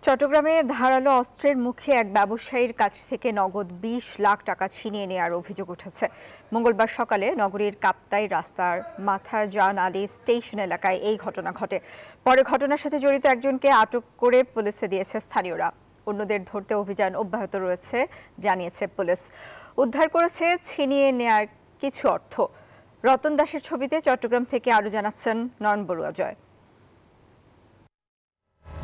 চট্টগ্রামে ধারালো অস্ত্রের মুখে এক ব্যবসায়ীর কাছ থেকে নগদ ২০ লাখ টাকা ছিনিয়ে নেওয়ার অভিযোগ উঠেছে। মঙ্গলবার সকালে নগরীর কাপ্তাই রাস্তার মাথা জান আলী স্টেশন এলাকায় এই ঘটনা ঘটে। পরে ঘটনার সাথে জড়িত একজনকে আটক করে পুলিশে দিয়েছে স্থানীয়রা। অন্যদের ধরতে অভিযান অব্যাহত রয়েছে জানিয়েছে পুলিশ। উদ্ধার করেছে ছিনিয়ে নেয়ার কিছু অর্থ। রতন দাসের ছবিতে চট্টগ্রাম থেকে আরো জানাচ্ছেন নয়ন বড়ুয়া জয়।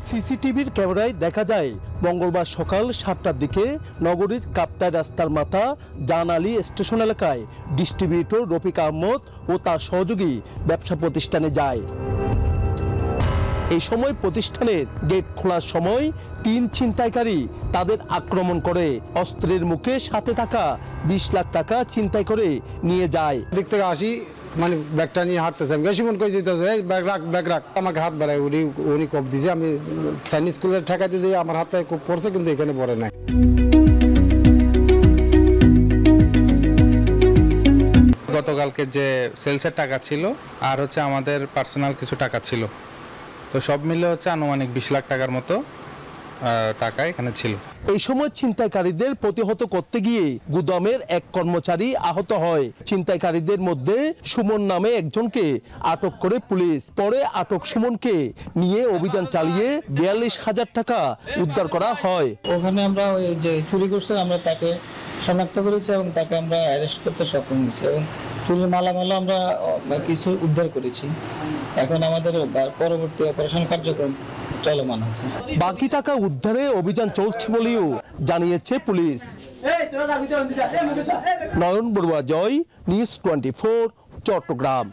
সিসিটিভির ক্যামেরায় দেখা যায় মঙ্গলবার সকাল ৭টার দিকে নগরীর কাপ্তাই রাস্তার মাথা জান আলী স্টেশন এলাকায় ডিস্ট্রিবিউটর রফিক আহমদ ও তার সহযোগী ব্যবসা প্রতিষ্ঠানে যায়। এই সময় প্রতিষ্ঠানের গেট খোলার সময় ৩ ছিনতাইকারী তাদের আক্রমণ করে অস্ত্রের মুখে সাথে থাকা ২০ লাখ টাকা ছিনতাই করে নিয়ে যায়। দিক থেকে আসি মানে ব্যাগটা নিয়ে হাঁটতেছে, আমি বেশি মন করে যেতেছে ব্যাগ রাখ আমাকে হাত বাড়ায় উনি কপ দিয়েছে। আমি সাইনিজ স্কুলের ঠেকাতে দিয়ে আমার হাত পায়ে খুব পড়ছে, কিন্তু এখানে পড়ে নাই। গতকালকে যে সেলসের টাকা ছিল আর হচ্ছে আমাদের পার্সোনাল কিছু টাকা ছিল, তো সব মিলে হচ্ছে আনুমানিক ২০ লাখ টাকার মতো টাকা এখানে ছিল। এই সময় ছিনতাইকারীদের প্রতিহত করতে গিয়ে গুদামের এক কর্মচারী আহত হয়। ছিনতাইকারীদের মধ্যে সুমন নামে একজনকে আটক করে পুলিশ। পরে আটক সুমনকে নিয়ে অভিযান চালিয়ে ৪২,০০০ টাকা উদ্ধার করা হয়। ওখানে আমরা ওই যে চুরি করছে আমরা তাকে শনাক্ত করেছি এবং তাকে আমরা অ্যারেস্ট করতে সক্ষম হয়েছি এবং চুরির মালামাল আমরা কিছু উদ্ধার করেছি। এখন আমাদের পরবর্তী অপারেশন কার্যক্রম চলমান আছে। বাকি টাকা উদ্ধারে অভিযান চলছে বলেও জানিয়েছে পুলিশ। নয়ন বড়ুয়া জয়, নিউজ 24, চট্টগ্রাম।